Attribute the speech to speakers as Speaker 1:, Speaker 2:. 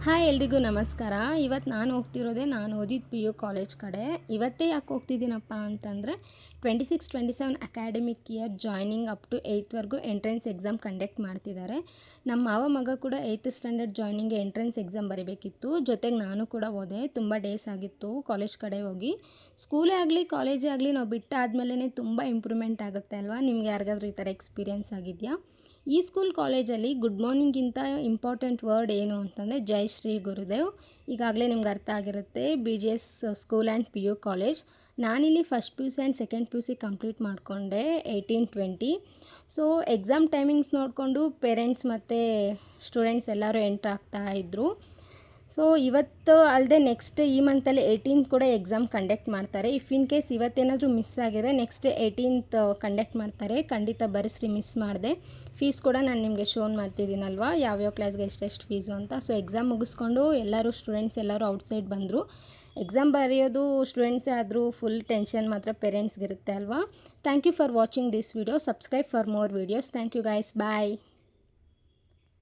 Speaker 1: Hi ಎಲ್ರಿಗೂ ನಮಸ್ಕಾರ. ಇವತ್ತು ನಾನು ಓದಿದ್ದು ಪಿ ಯು ಕಾಲೇಜ್ ಕಡೆ. ಇವತ್ತೇ ಯಾಕೆ ಹೋಗ್ತಿದ್ದೀನಪ್ಪ ಅಂತಂದರೆ 26-27 academic year joining up to 8th entrance exam conduct ಮಾಡ್ತಿದ್ದಾರೆ. ನಮ್ಮ ಮಾವ ಮಗ ಕೂಡ 8th ಸ್ಟ್ಯಾಂಡರ್ಡ್ ಜಾಯ್ನಿಂಗ್ಗೆ ಎಂಟ್ರೆನ್ಸ್ ಎಕ್ಸಾಮ್ ಬರೀಬೇಕಿತ್ತು. ಜೊತೆಗೆ ನಾನು ಕೂಡ ಹೋದೆ. ತುಂಬ ಡೇಸ್ ಆಗಿತ್ತು ಕಾಲೇಜ್ ಕಡೆ ಹೋಗಿ. ಸ್ಕೂಲೇ ಆಗಲಿ ಕಾಲೇಜೇ ಆಗಲಿ ನಾವು ಬಿಟ್ಟಾದ್ಮೇಲೆ ತುಂಬ ಇಂಪ್ರೂವ್ಮೆಂಟ್ ಆಗುತ್ತೆ ಅಲ್ವಾ? ನಿಮ್ಗೆ ಯಾರಿಗಾದ್ರೂ ಈ ಥರ ಎಕ್ಸ್ಪೀರಿಯೆನ್ಸ್ ಆಗಿದೆಯಾ? ಈ ಸ್ಕೂಲ್ ಕಾಲೇಜಲ್ಲಿ ಗುಡ್ ಮಾರ್ನಿಂಗಿಂತ ಇಂಪಾರ್ಟೆಂಟ್ ವರ್ಡ್ ಏನು ಅಂತಂದರೆ ಜೈ ಶ್ರೀ ಗುರುದೇವ್. ಈಗಾಗಲೇ ನಿಮ್ಗೆ ಅರ್ಥ ಆಗಿರುತ್ತೆ. BGS school and P U college. ನಾನಿಲ್ಲಿ first P U C and second P U C complete ಮಾಡಿಕೊಂಡೆ 18-20. ಸೊ ಎಕ್ಸಾಮ್ ಟೈಮಿಂಗ್ಸ್ ನೋಡಿಕೊಂಡು ಪೇರೆಂಟ್ಸ್ ಮತ್ತು ಸ್ಟೂಡೆಂಟ್ಸ್ ಎಲ್ಲರೂ ಎಂಟ್ರ್ ಆಗ್ತಾಯಿದ್ರು. ಸೊ ಇವತ್ತು ಅಲ್ಲದೆ ನೆಕ್ಸ್ಟ್ ಈ ಮಂತಲ್ಲಿ 18th ಕೂಡ ಎಕ್ಸಾಮ್ ಕಂಡಕ್ಟ್ ಮಾಡ್ತಾರೆ. ಇಫ್ ಇನ್ ಕೇಸ್ ಇವತ್ತೇನಾದರೂ ಮಿಸ್ ಆಗಿದ್ರೆ ನೆಕ್ಸ್ಟ್ 18th ಕಂಡಕ್ಟ್ ಮಾಡ್ತಾರೆ. ಖಂಡಿತ ಬರೆಸ್ರಿ, ಮಿಸ್ ಮಾಡಿದೆ. ಫೀಸ್ ಕೂಡ ನಾನು ನಿಮಗೆ ಶೋನ್ ಮಾಡ್ತಿದ್ದೀನಲ್ವ, ಯಾವ್ಯಾವ ಕ್ಲಾಸ್ಗೆ ಎಷ್ಟೆಷ್ಟು ಫೀಸು ಅಂತ. ಸೊ ಎಕ್ಸಾಮ್ ಮುಗಿಸ್ಕೊಂಡು ಸ್ಟೂಡೆಂಟ್ಸ್ ಎಲ್ಲರೂ ಔಟ್ಸೈಡ್ ಬಂದರು. ಎಕ್ಸಾಮ್ ಬರೆಯೋದು ಸ್ಟೂಡೆಂಟ್ಸೇ ಆದರೂ ಫುಲ್ ಟೆನ್ಷನ್ ಮಾತ್ರ ಪೇರೆಂಟ್ಸ್ಗಿರುತ್ತೆ ಅಲ್ವಾ. Thank you for watching this video. Subscribe for more videos. Thank you guys. Bye.